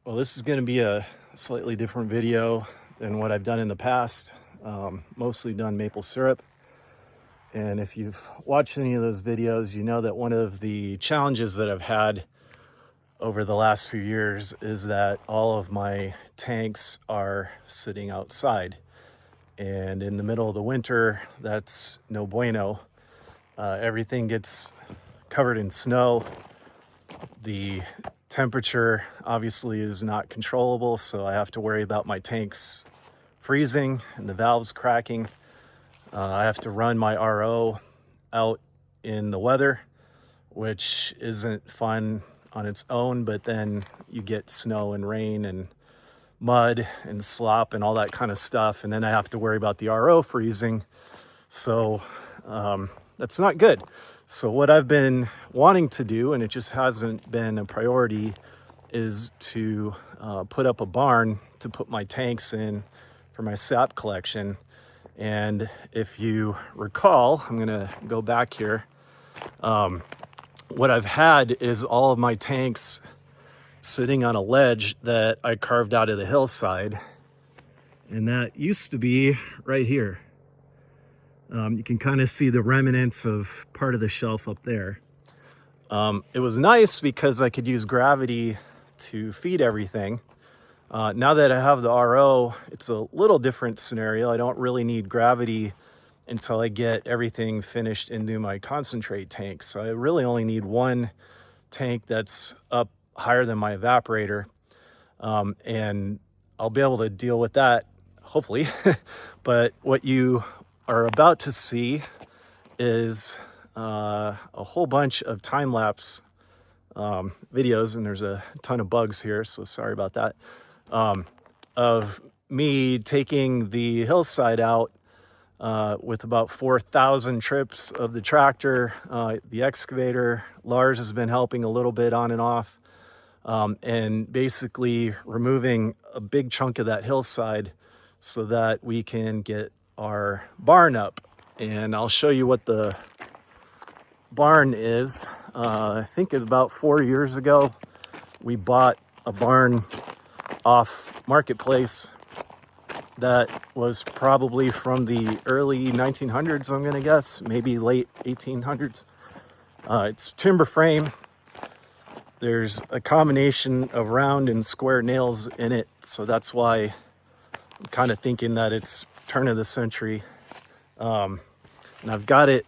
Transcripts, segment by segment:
Well, this is going to be a slightly different video than what I've done in the past. Mostly done maple syrup. And if you've watched any of those videos, you know that one of the challenges that I've had over the last few years is that all of my tanks are sitting outside. And in the middle of the winter, that's no bueno. Everything gets covered in snow. The temperature obviously is not controllable, so I have to worry about my tanks freezing and the valves cracking. I have to run my RO out in the weather, which isn't fun on its own, but then you get snow and rain and mud and slop and all that kind of stuff, and then I have to worry about the RO freezing. So that's not good. So what I've been wanting to do, and it just hasn't been a priority, is to put up a barn to put my tanks in for my sap collection. And if you recall, I'm gonna go back here. What I've had is all of my tanks sitting on a ledge that I carved out of the hillside. And that used to be right here. You can kind of see the remnants of part of the shelf up there. It was nice because I could use gravity to feed everything. Now that I have the RO, it's a little different scenario. I don't really need gravity until I get everything finished into my concentrate tank. So I really only need one tank that's up higher than my evaporator. And I'll be able to deal with that, hopefully. But what you are about to see is a whole bunch of time-lapse videos, and there's a ton of bugs here, so sorry about that, of me taking the hillside out with about 4,000 trips of the tractor, the excavator. Lars has been helping a little bit on and off, and basically removing a big chunk of that hillside so that we can get our barn up. And I'll show you what the barn is. I think it's about 4 years ago we bought a barn off Marketplace that was probably from the early 1900s, I'm gonna guess, maybe late 1800s. It's timber frame. There's a combination of round and square nails in it, so that's why I'm kind of thinking that it's turn of the century. And I've got it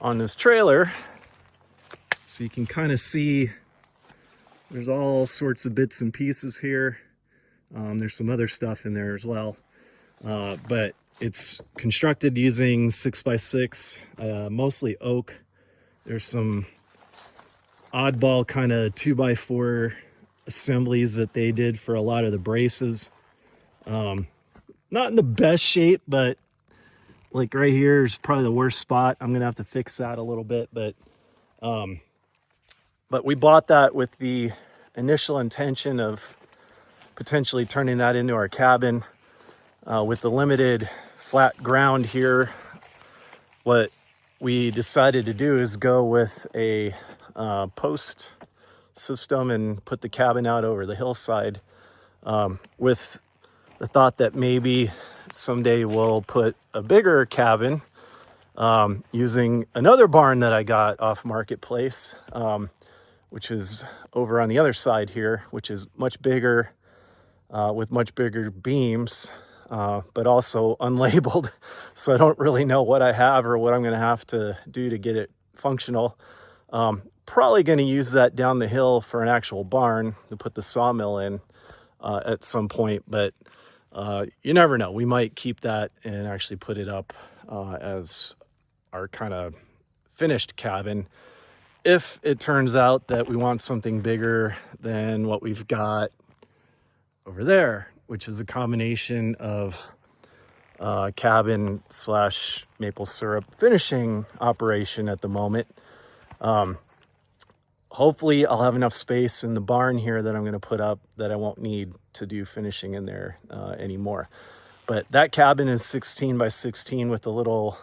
on this trailer, so you can kind of see there's all sorts of bits and pieces here. There's some other stuff in there as well. But it's constructed using 6x6, mostly oak. There's some oddball kind of 2x4 assemblies that they did for a lot of the braces. Not in the best shape, but like right here is probably the worst spot. I'm gonna have to fix that a little bit, but we bought that with the initial intention of potentially turning that into our cabin. With the limited flat ground here, what we decided to do is go with a post system and put the cabin out over the hillside, with the thought that maybe someday we'll put a bigger cabin using another barn that I got off Marketplace, which is over on the other side here, which is much bigger, with much bigger beams, but also unlabeled. So I don't really know what I have or what I'm gonna have to do to get it functional. Probably gonna use that down the hill for an actual barn to put the sawmill in at some point, but you never know. We might keep that and actually put it up as our kind of finished cabin if it turns out that we want something bigger than what we've got over there, which is a combination of cabin slash maple syrup finishing operation at the moment. Hopefully I'll have enough space in the barn here that I'm going to put up that I won't need to do finishing in there anymore. But that cabin is 16 by 16 with a little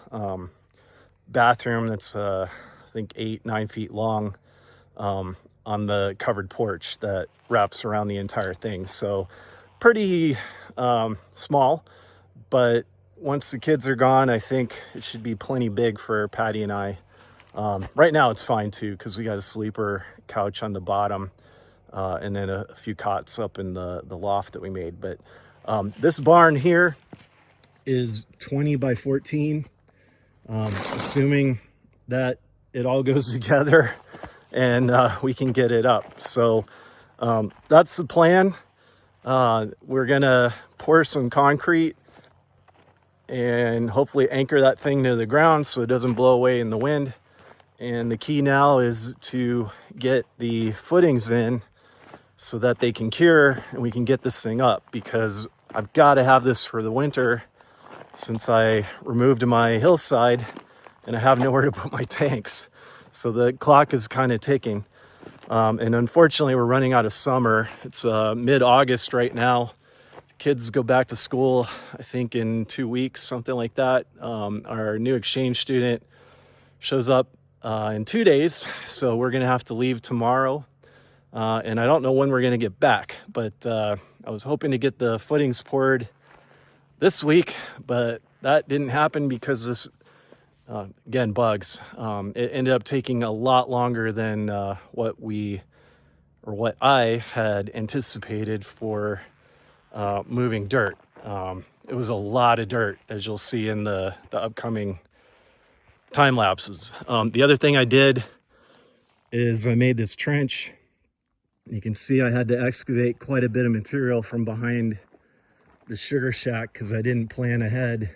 bathroom that's I think 8-9 feet long. on the covered porch that wraps around the entire thing. So pretty small, but once the kids are gone, I think it should be plenty big for Patty and I. Right now it's fine too, because we got a sleeper couch on the bottom, and then a few cots up in the loft that we made. But this barn here is 20 by 14, assuming that it all goes together and we can get it up. So that's the plan. We're gonna pour some concrete and hopefully anchor that thing to the ground so it doesn't blow away in the wind. And the key now is to get the footings in so that they can cure and we can get this thing up, because I've got to have this for the winter since I removed my hillside and I have nowhere to put my tanks. So the clock is kind of ticking. And unfortunately, we're running out of summer. It's mid-August right now. Kids go back to school, I think, in 2 weeks, something like that. Our new exchange student shows up in 2 days, so we're going to have to leave tomorrow. And I don't know when we're going to get back, but I was hoping to get the footings poured this week, but that didn't happen because this, again, bugs. It ended up taking a lot longer than what I had anticipated for moving dirt. It was a lot of dirt, as you'll see in the upcoming time lapses. The other thing I did is I made this trench. You can see I had to excavate quite a bit of material from behind the sugar shack because I didn't plan ahead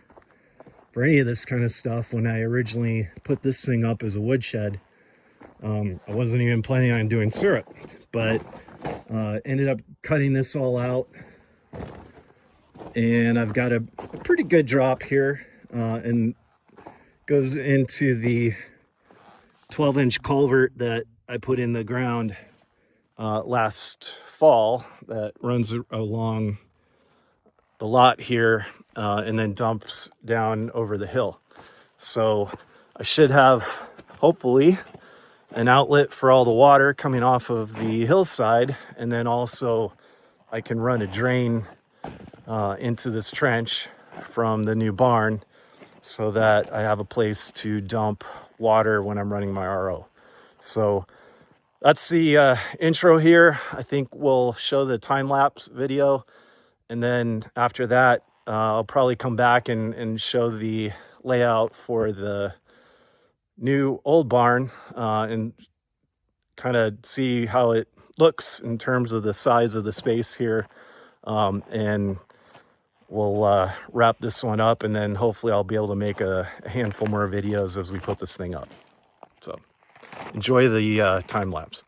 for any of this kind of stuff when I originally put this thing up as a woodshed. I wasn't even planning on doing syrup, but ended up cutting this all out. And I've got a pretty good drop here, and goes into the 12-inch culvert that I put in the ground last fall that runs along the lot here, and then dumps down over the hill. So I should have, hopefully, an outlet for all the water coming off of the hillside, and then also I can run a drain into this trench from the new barn so that I have a place to dump water when I'm running my RO. So that's the intro here. I think we'll show the time-lapse video, and then after that I'll probably come back and show the layout for the new old barn, and kind of see how it looks in terms of the size of the space here, and we'll wrap this one up, and then hopefully I'll be able to make a handful more videos as we put this thing up. So enjoy the time lapse.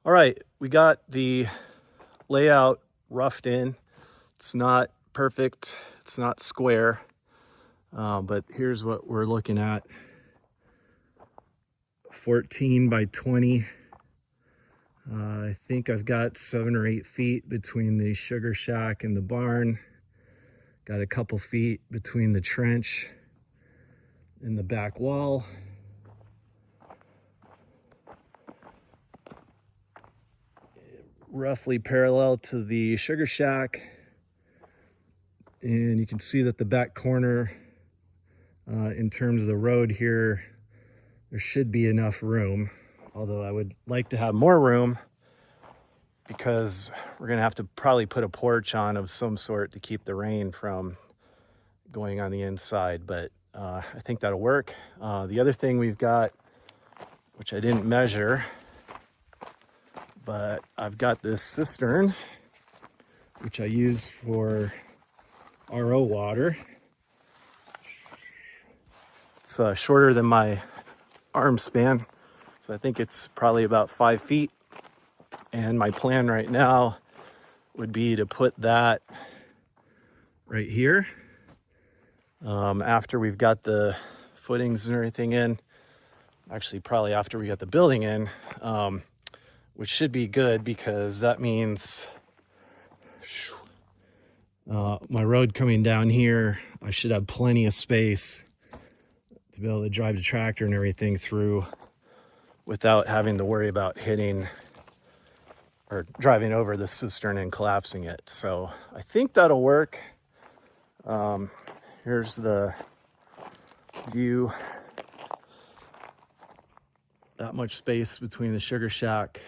All right, we got the layout roughed in. It's not perfect, it's not square, but here's what we're looking at. 14 by 20. I think I've got 7 or 8 feet between the sugar shack and the barn. Got a couple feet between the trench and the back wall. Roughly parallel to the sugar shack. And you can see that the back corner, in terms of the road here, there should be enough room. Although I would like to have more room because we're gonna have to probably put a porch on of some sort to keep the rain from going on the inside, but I think that'll work. The other thing we've got, which I didn't measure, but I've got this cistern, which I use for RO water. It's shorter than my arm span, so I think it's probably about 5 feet. And my plan right now would be to put that right here. After we've got the footings and everything in, actually probably after we got the building in, which should be good because that means my road coming down here, I should have plenty of space to be able to drive the tractor and everything through without having to worry about hitting or driving over the cistern and collapsing it. So I think that'll work. Here's the view. That much space between the sugar shack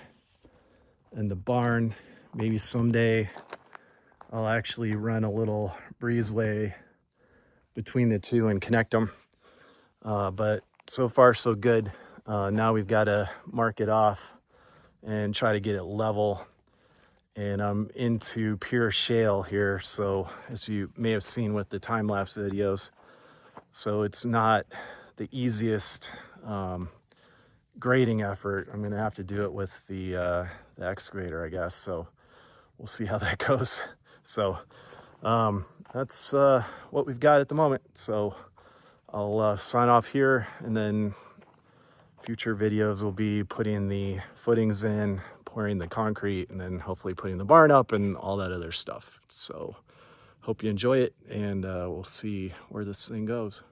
and the barn. Maybe someday I'll actually run a little breezeway between the two and connect them. But so far so good. Now we've got to mark it off and try to get it level and I'm into pure shale here. So as you may have seen with the time-lapse videos, so it's not the easiest grading effort. I'm gonna have to do it with the excavator, I guess. So we'll see how that goes. So that's what we've got at the moment. So I'll sign off here, and then future videos will be putting the footings in, pouring the concrete, and then hopefully putting the barn up and all that other stuff. So hope you enjoy it, and we'll see where this thing goes.